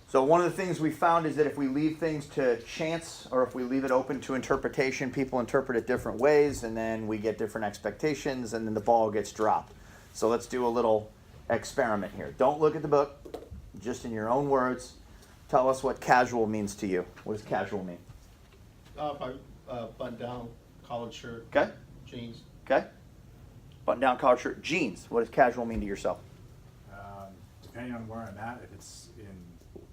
So one of the things we found is that if we leave things to chance or if we leave it open to interpretation, people interpret it different ways, and then we get different expectations, and then the ball gets dropped. So let's do a little experiment here. Don't look at the book, just in your own words. Tell us what casual means to you. What does casual mean? Button down, collared shirt, Okay. jeans. Okay. Button down collared shirt, jeans. What does casual mean to yourself? Depending on where I'm at, if it's in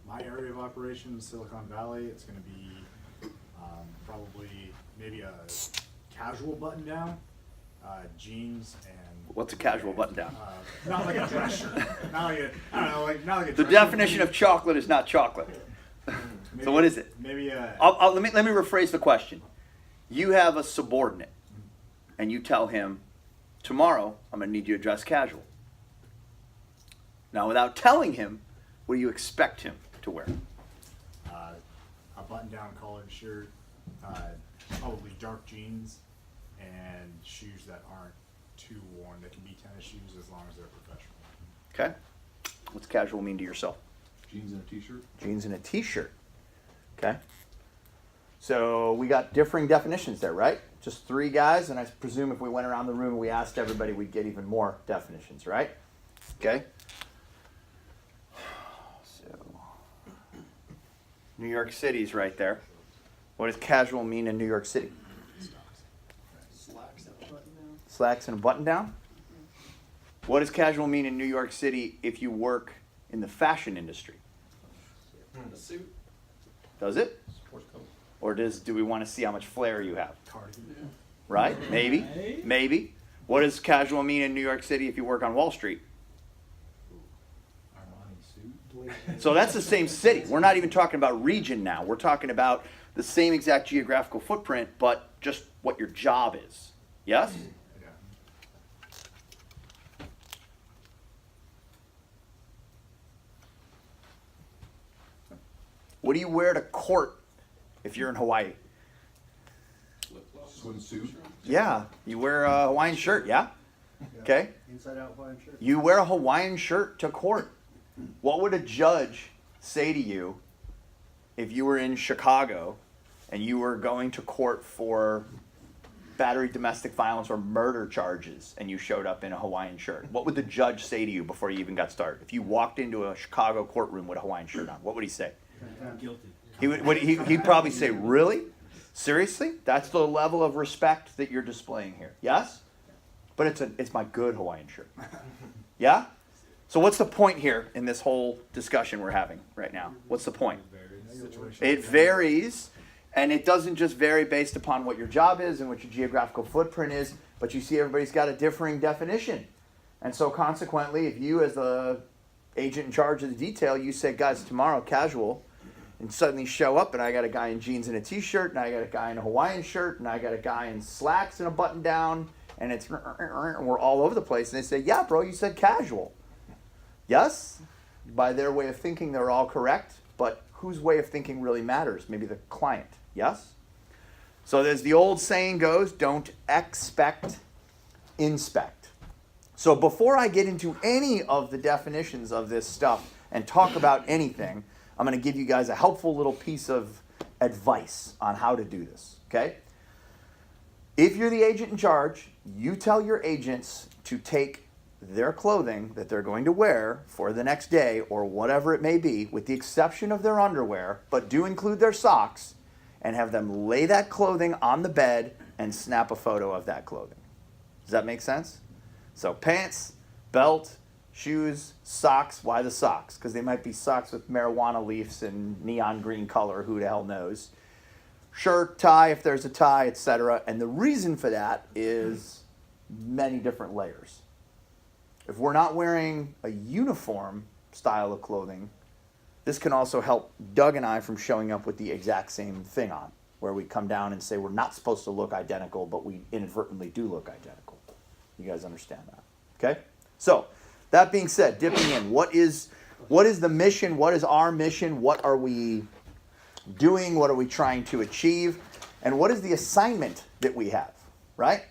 my area of operation, Silicon Valley, it's going to be probably maybe a casual button down, jeans, and What's a casual button down? not like a dress shirt. Not like a, I don't know, like not like a. The dress definition shirt. of chocolate is not chocolate. So what is it? Maybe a. Let me rephrase the question. You have a subordinate, and you tell him, tomorrow I'm going to need you to dress casual. Now, without telling him, what do you expect him to wear? A button-down collared shirt, probably dark jeans, and shoes that aren't too worn. They can be tennis shoes as long as they're professional. Okay. What's casual mean to yourself? Jeans and a t-shirt. Jeans and a t-shirt. Okay. So we got differing definitions there, right? Just three guys, and I presume if we went around the room and we asked everybody, we'd get even more definitions, right? Okay. So New York City's right there. What does casual mean in New York City? Slacks and a button down. Slacks and a button down? What does casual mean in New York City if you work in the fashion industry? A suit. Does it? Sports coat. Or do we want to see how much flair you have? Cardigan. Right? Maybe. Maybe. What does casual mean in New York City if you work on Wall Street? Armani suit. So that's the same city. We're not even talking about region now. We're talking about the same exact geographical footprint, but just what your job is. Yes? Yeah. What do you wear to court if you're in Hawaii? Swimsuit. Yeah, you wear a Hawaiian shirt, yeah? Okay. Inside out Hawaiian shirt. You wear a Hawaiian shirt to court. What would a judge say to you if you were in Chicago and you were going to court for battery, domestic violence, or murder charges and you showed up in a Hawaiian shirt? What would the judge say to you before you even got started? If you walked into a Chicago courtroom with a Hawaiian shirt on, what would he say? I'm guilty. He'd probably say, really? Seriously? That's the level of respect that you're displaying here. Yes? But it's my good Hawaiian shirt. Yeah? So what's the point here in this whole discussion we're having right now? What's the point? It varies, and it doesn't just vary based upon what your job is and what your geographical footprint is, but you see everybody's got a differing definition. And so consequently, if you as the agent in charge of the detail, you say, guys, tomorrow, casual, and suddenly show up and I got a guy in jeans and a t-shirt, and I got a guy in a Hawaiian shirt, and I got a guy in slacks and a button down, and we're all over the place, and they say, yeah, bro, you said casual. Yes? By their way of thinking, they're all correct, but whose way of thinking really matters? Maybe the client. Yes? So as the old saying goes, don't expect, inspect. So before I get into any of the definitions of this stuff and talk about anything, I'm going to give you guys a helpful little piece of advice on how to do this, okay? If you're the agent in charge, you tell your agents to take their clothing that they're going to wear for the next day or whatever it may be, with the exception of their underwear, but do include their socks, and have them lay that clothing on the bed and snap a photo of that clothing. Does that make sense? So pants, belt, shoes, socks. Why the socks? Because they might be socks with marijuana leaves and neon green color. Who the hell knows? Shirt, tie, if there's a tie, etc. And the reason for that is many different layers. If we're not wearing a uniform style of clothing, this can also help Doug and I from showing up with the exact same thing on, where we come down and say we're not supposed to look identical, but we inadvertently do look identical. You guys understand that? Okay? So, that being said, dipping in, what is the mission? What is our mission? What are we doing? What are we trying to achieve? And what is the assignment that we have, right?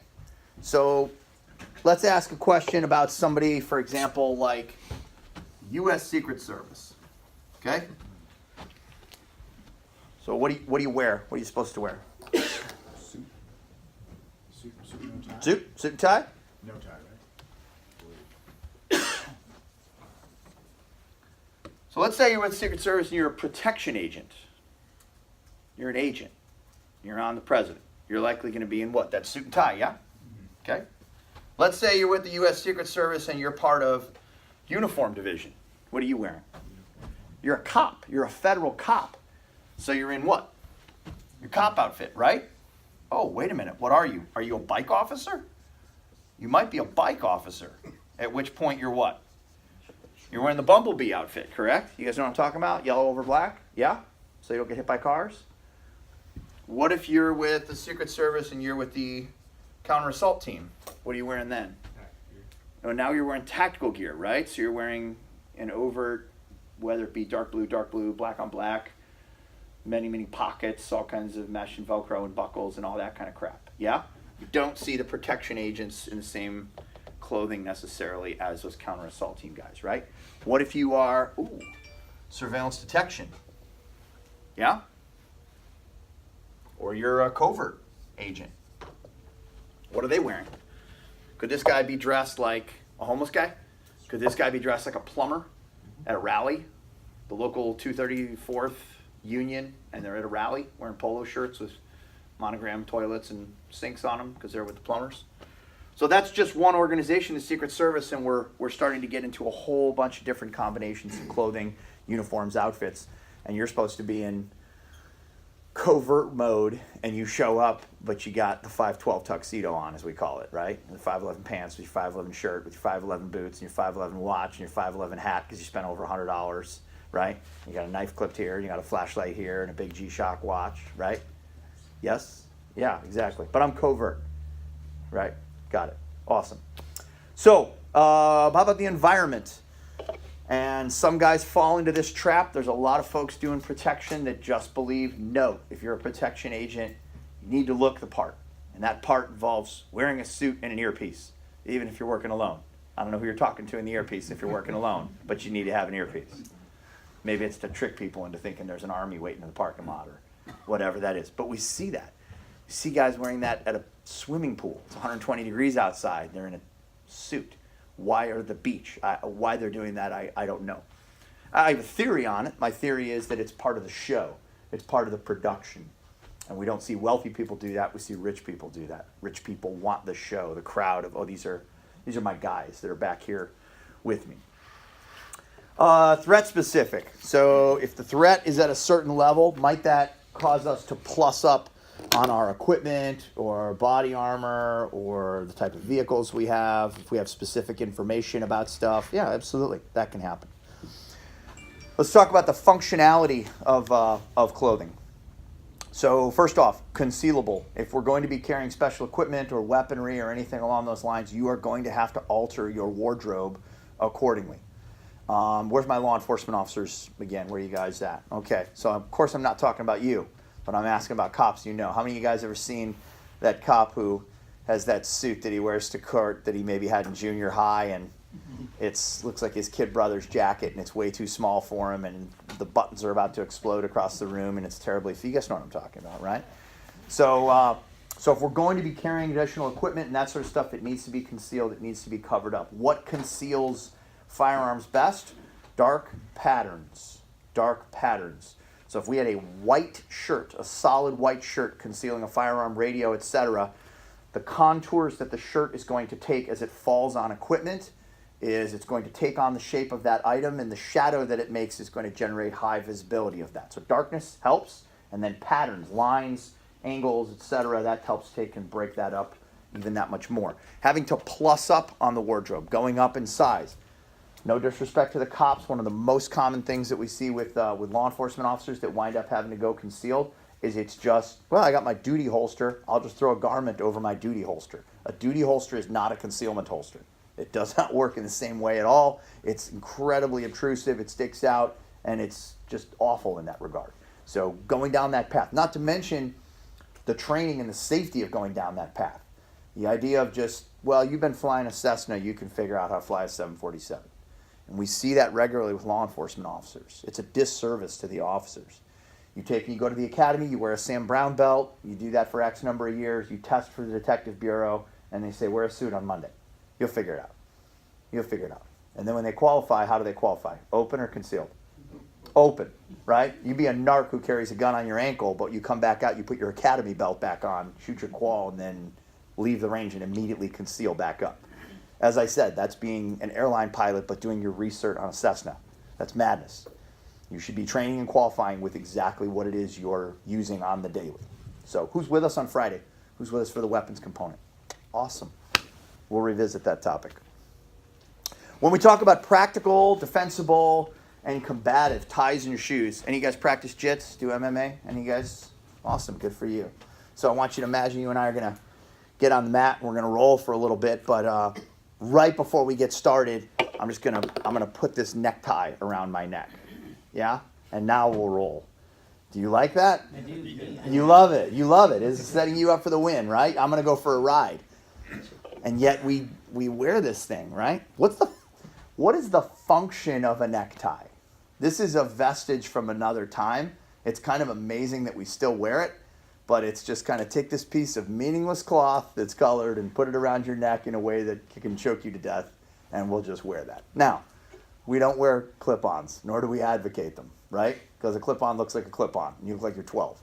So let's ask a question about somebody, for example, like U.S. Secret Service, okay? So what do you wear? What are you supposed to wear? Suit, no tie? Suit and tie? No tie, right? So let's say you're with the Secret Service and you're a protection agent. You're an agent. You're on the president. You're likely going to be in what? That suit and tie, yeah? Okay. Let's say you're with the U.S. Secret Service and you're part of uniform division. What are you wearing? You're a cop. You're a federal cop. So you're in what? Your cop outfit, right? Oh, wait a minute. What are you? Are you a bike officer? You might be a bike officer. At which point you're what? You're wearing the Bumblebee outfit, correct? You guys know what I'm talking about? Yellow over black? Yeah? So you don't get hit by cars? What if you're with the Secret Service and you're with the counter-assault team? What are you wearing then? Oh, now you're wearing tactical gear, right? So you're wearing an overt, whether it be dark blue, black on black, many, many pockets, all kinds of mesh and Velcro and buckles and all that kind of crap. Yeah? You don't see the protection agents in the same clothing necessarily as those counter-assault team guys, right? What if you are, surveillance detection? Yeah? Or you're a covert agent. What are they wearing? Could this guy be dressed like a homeless guy? Could this guy be dressed like a plumber at a rally? The local 234th Union, and they're at a rally wearing polo shirts with monogram toilets and sinks on them because they're with the plumbers. So that's just one organization, the Secret Service, and we're starting to get into a whole bunch of different combinations of clothing, uniforms, outfits, and you're supposed to be in covert mode, and you show up, but you got the 512 tuxedo on, as we call it, right? And the 511 pants with your 511 shirt, with your 511 boots, and your 511 watch, and your 511 hat because you spent over $100, right? You got a knife clipped here, you got a flashlight here, and a big G-Shock watch, right? Yes? Yeah, exactly. But I'm covert, right? Got it. Awesome. So, how about the environment? And some guys fall into this trap. There's a lot of folks doing protection that just believe, no, if you're a protection agent, you need to look the part. And that part involves wearing a suit and an earpiece, even if you're working alone. I don't know who you're talking to in the earpiece if you're working alone, but you need to have an earpiece. Maybe it's to trick people into thinking there's an army waiting in the parking lot or whatever that is. But we see that. You see guys wearing that at a swimming pool. It's 120 degrees outside. They're in a suit. Why are the beach? Why they're doing that, I don't know. I have a theory on it. My theory is that it's part of the show. It's part of the production. And we don't see wealthy people do that. We see rich people do that. Rich people want the show, the crowd of, these are my guys that are back here with me. Threat specific. So if the threat is at a certain level, might that cause us to plus up on our equipment or body armor or the type of vehicles we have, if we have specific information about stuff? Yeah, absolutely. That can happen. Let's talk about the functionality of clothing. So first off, concealable. If we're going to be carrying special equipment or weaponry or anything along those lines, you are going to have to alter your wardrobe accordingly. Where's my law enforcement officers again? Where are you guys at? Okay, so of course I'm not talking about you, but I'm asking about cops you know. How many of you guys ever seen that cop who has that suit that he wears to court that he maybe had in junior high, and looks like his kid brother's jacket, and it's way too small for him, and the buttons are about to explode across the room, and it's terribly. You guys know what I'm talking about, right? So if we're going to be carrying additional equipment and that sort of stuff, it needs to be concealed. It needs to be covered up. What conceals firearms best? Dark patterns. Dark patterns. So if we had a white shirt, a solid white shirt concealing a firearm, radio, etc., the contours that the shirt is going to take as it falls on equipment is it's going to take on the shape of that item, and the shadow that it makes is going to generate high visibility of that. So darkness helps, and then patterns, lines, angles, etc., that helps take and break that up even that much more. Having to plus up on the wardrobe, going up in size. No disrespect to the cops, one of the most common things that we see with law enforcement officers that wind up having to go concealed is it's just, well, I got my duty holster, I'll just throw a garment over my duty holster. A duty holster is not a concealment holster. It does not work in the same way at all. It's incredibly obtrusive, it sticks out, and it's just awful in that regard. So going down that path, not to mention the training and the safety of going down that path. The idea of just, well, you've been flying a Cessna, you can figure out how to fly a 747. And we see that regularly with law enforcement officers. It's a disservice to the officers. You go to the academy, you wear a Sam Brown belt, you do that for X number of years, you test for the detective bureau, and they say, wear a suit on Monday. You'll figure it out. You'll figure it out. And then when they qualify, how do they qualify? Open or concealed? Open, right? You be a narc who carries a gun on your ankle, but you come back out, you put your academy belt back on, shoot your qual, and then leave the range and immediately conceal back up. As I said, that's being an airline pilot, but doing your research on a Cessna. That's madness. You should be training and qualifying with exactly what it is you're using on the daily. So who's with us on Friday? Who's with us for the weapons component? Awesome. We'll revisit that topic. When we talk about practical, defensible, and combative ties in your shoes, any of you guys practice jits, do MMA? Any of you guys? Awesome, good for you. So I want you to imagine you and I are going to get on the mat and we're going to roll for a little bit, but right before we get started, I'm going to put this necktie around my neck. Yeah? And now we'll roll. Do you like that? I do. You love it. You love it. It's setting you up for the win, right? I'm going to go for a ride. And yet we wear this thing, right? What is the function of a necktie? This is a vestige from another time. It's kind of amazing that we still wear it, but it's just kind of take this piece of meaningless cloth that's colored and put it around your neck in a way that can choke you to death, and we'll just wear that. Now, we don't wear clip-ons, nor do we advocate them, right? Because a clip-on looks like a clip-on, and you look like you're 12.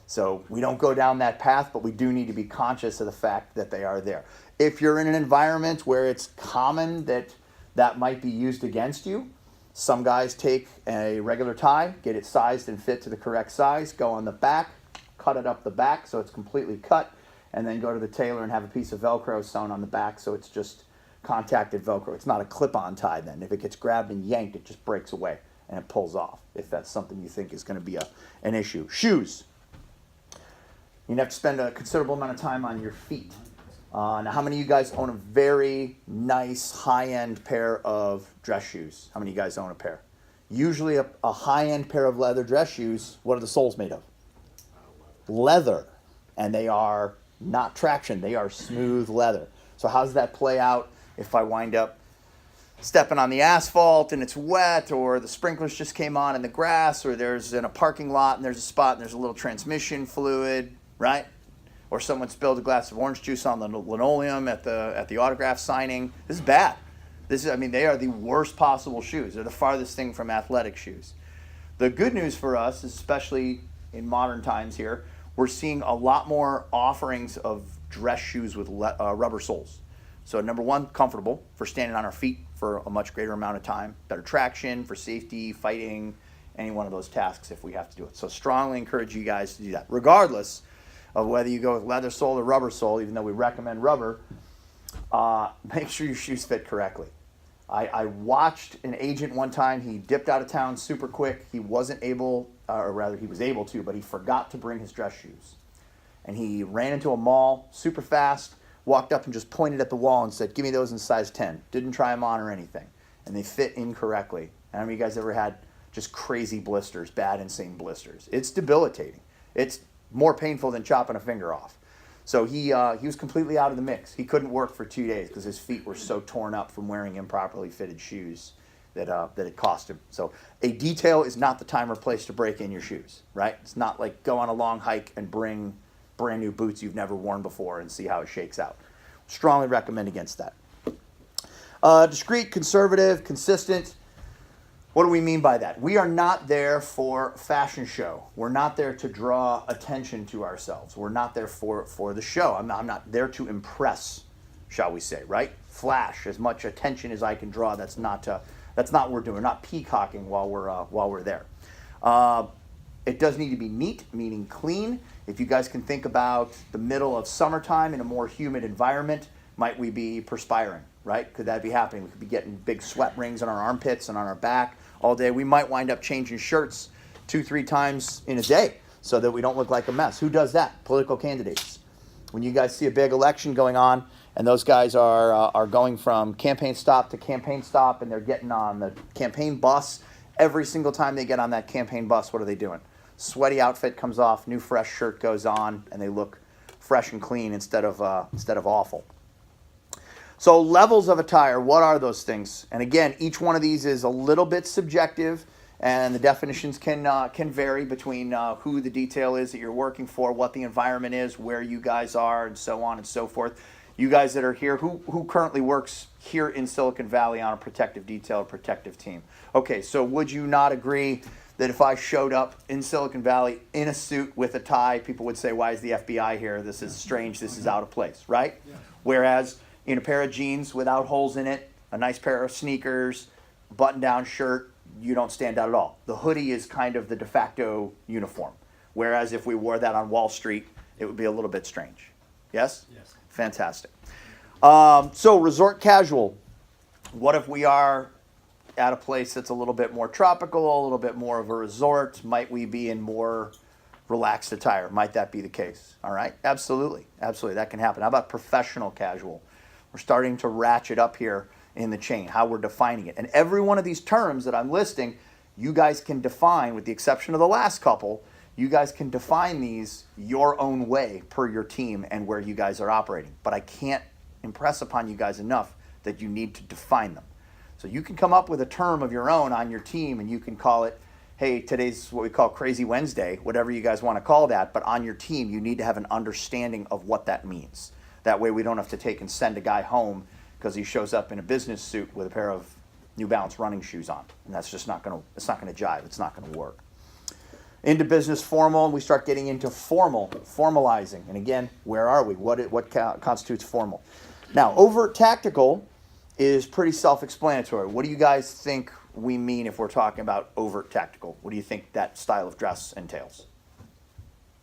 So we don't go down that path, but we do need to be conscious of the fact that they are there. If you're in an environment where it's common that might be used against you, some guys take a regular tie, get it sized and fit to the correct size, go on the back, cut it up the back so it's completely cut, and then go to the tailor and have a piece of Velcro sewn on the back so it's just contacted Velcro. It's not a clip-on tie then. If it gets grabbed and yanked, it just breaks away and it pulls off, if that's something you think is going to be an issue. Shoes. You have to spend a considerable amount of time on your feet. Now, how many of you guys own a very nice high-end pair of dress shoes? How many of you guys own a pair? Usually a high-end pair of leather dress shoes, what are the soles made of? Leather. And they are not traction. They are smooth leather. So how does that play out if I wind up stepping on the asphalt and it's wet, or the sprinklers just came on in the grass, or there's in a parking lot and there's a spot and there's a little transmission fluid, right? Or someone spilled a glass of orange juice on the linoleum at the autograph signing. This is bad. They are the worst possible shoes. They're the farthest thing from athletic shoes. The good news for us, especially in modern times here, we're seeing a lot more offerings of dress shoes with rubber soles. So number one, comfortable for standing on our feet for a much greater amount of time. Better traction for safety, fighting, any one of those tasks if we have to do it. So strongly encourage you guys to do that. Regardless of whether you go with leather sole or rubber sole, even though we recommend rubber, make sure your shoes fit correctly. I watched an agent one time. He dipped out of town super quick. He wasn't able, or rather he was able to, but he forgot to bring his dress shoes. And he ran into a mall super fast, walked up and just pointed at the wall and said, give me those in size 10. Didn't try them on or anything. And they fit incorrectly. And how many of you guys ever had just crazy blisters, bad, insane blisters? It's debilitating. It's more painful than chopping a finger off. So he was completely out of the mix. He couldn't work for 2 days because his feet were so torn up from wearing improperly fitted shoes that it cost him. So a detail is not the time or place to break in your shoes, right? It's not like go on a long hike and bring brand new boots you've never worn before and see how it shakes out. Strongly recommend against that. Discreet, conservative, consistent. What do we mean by that? We are not there for fashion show. We're not there to draw attention to ourselves. We're not there for the show. I'm not there to impress, shall we say, right? Flash as much attention as I can draw. That's not what we're doing. We're not peacocking while we're there. It does need to be neat, meaning clean. If you guys can think about the middle of summertime in a more humid environment, might we be perspiring, right? Could that be happening? We could be getting big sweat rings on our armpits and on our back all day. We might wind up changing shirts 2-3 times in a day so that we don't look like a mess. Who does that? Political candidates. When you guys see a big election going on and those guys are going from campaign stop to campaign stop and they're getting on the campaign bus, every single time they get on that campaign bus, what are they doing? Sweaty outfit comes off, new fresh shirt goes on, and they look fresh and clean instead of awful. So levels of attire, what are those things? And again, each one of these is a little bit subjective, and the definitions can vary between who the detail is that you're working for, what the environment is, where you guys are, and so on and so forth. You guys that are here, who currently works here in Silicon Valley on a protective detail or protective team? Okay, so would you not agree that if I showed up in Silicon Valley in a suit with a tie, people would say, why is the FBI here? This is strange, this is out of place, right? Yeah. Whereas in a pair of jeans without holes in it, a nice pair of sneakers, button-down shirt, you don't stand out at all. The hoodie is kind of the de facto uniform. Whereas if we wore that on Wall Street, it would be a little bit strange. Yes? Yes. Fantastic. So resort casual. What if we are at a place that's a little bit more tropical, a little bit more of a resort? Might we be in more relaxed attire? Might that be the case? All right. Absolutely. Absolutely. That can happen. How about professional casual? We're starting to ratchet up here in the chain, how we're defining it. And every one of these terms that I'm listing, you guys can define, with the exception of the last couple, you guys can define these your own way per your team and where you guys are operating. But I can't impress upon you guys enough that you need to define them. So you can come up with a term of your own on your team and you can call it, hey, today's what we call Crazy Wednesday, whatever you guys want to call that. But on your team, you need to have an understanding of what that means. That way we don't have to take and send a guy home because he shows up in a business suit with a pair of New Balance running shoes on. And that's just not going to, it's not going to jive. It's not going to work. Into business formal, and we start getting into formalizing. And again, where are we? What constitutes formal? Now, overt tactical is pretty self-explanatory. What do you guys think we mean if we're talking about overt tactical? What do you think that style of dress entails?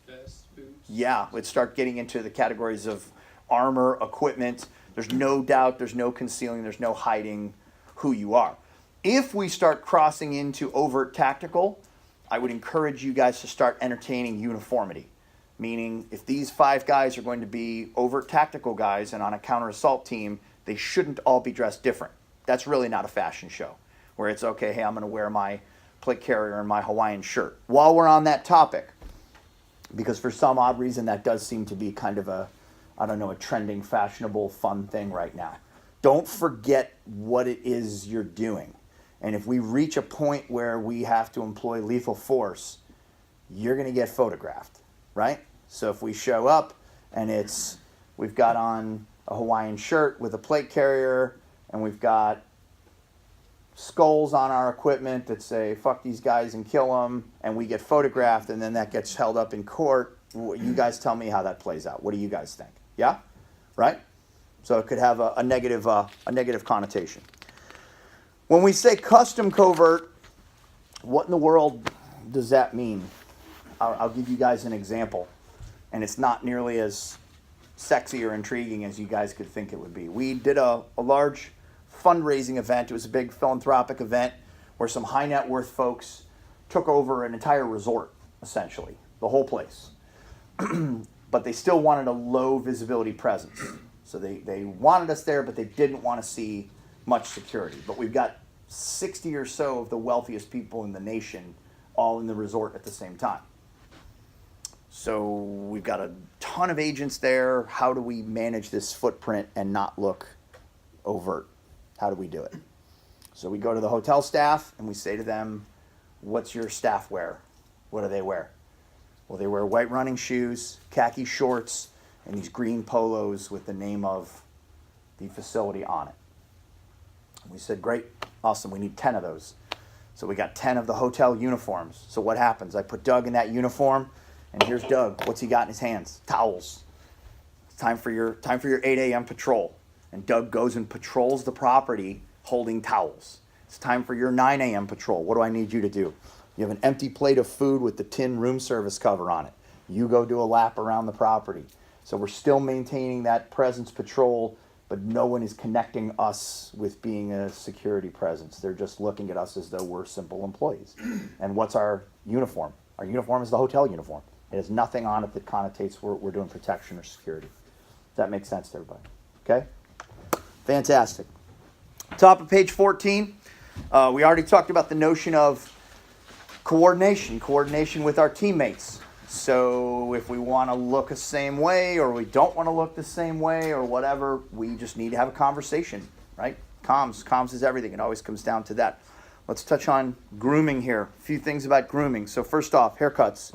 Vest, boots. Yeah, let's start getting into the categories of armor, equipment. There's no doubt, there's no concealing, there's no hiding who you are. If we start crossing into overt tactical, I would encourage you guys to start entertaining uniformity. Meaning, if these 5 guys are going to be overt tactical guys and on a counter-assault team, they shouldn't all be dressed different. That's really not a fashion show, where it's, okay, hey, I'm going to wear my plate carrier and my Hawaiian shirt. While we're on that topic, because for some odd reason that does seem to be kind of a, I don't know, a trending, fashionable, fun thing right now. Don't forget what it is you're doing. And if we reach a point where we have to employ lethal force, you're going to get photographed, right? So if we show up and we've got on a Hawaiian shirt with a plate carrier and we've got skulls on our equipment that say, fuck these guys and kill them, and we get photographed and then that gets held up in court, you guys tell me how that plays out. What do you guys think? Yeah? Right? So it could have a negative connotation. When we say custom covert, what in the world does that mean? I'll give you guys an example. And it's not nearly as sexy or intriguing as you guys could think it would be. We did a large fundraising event. It was a big philanthropic event where some high net worth folks took over an entire resort, essentially, the whole place. But they still wanted a low visibility presence. So they wanted us there, but they didn't want to see much security. But we've got 60 or so of the wealthiest people in the nation all in the resort at the same time. So we've got a ton of agents there. How do we manage this footprint and not look overt? How do we do it? So we go to the hotel staff and we say to them, what's your staff wear? What do they wear? Well, they wear white running shoes, khaki shorts, and these green polos with the name of the facility on it. And we said, great, awesome, we need 10 of those. So we got 10 of the hotel uniforms. So what happens? I put Doug in that uniform, and here's Doug. What's he got in his hands? Towels. It's time for your 8 a.m. patrol. And Doug goes and patrols the property holding towels. It's time for your 9 a.m. patrol. What do I need you to do? You have an empty plate of food with the tin room service cover on it. You go do a lap around the property. So we're still maintaining that presence patrol, but no one is connecting us with being a security presence. They're just looking at us as though we're simple employees. And what's our uniform? Our uniform is the hotel uniform. It has nothing on it that connotates we're doing protection or security. Does that make sense to everybody? Okay? Fantastic. Top of page 14, we already talked about the notion of coordination with our teammates. So if we want to look the same way or we don't want to look the same way or whatever, we just need to have a conversation, right? Comms is everything. It always comes down to that. Let's touch on grooming here. A few things about grooming. So first off, haircuts.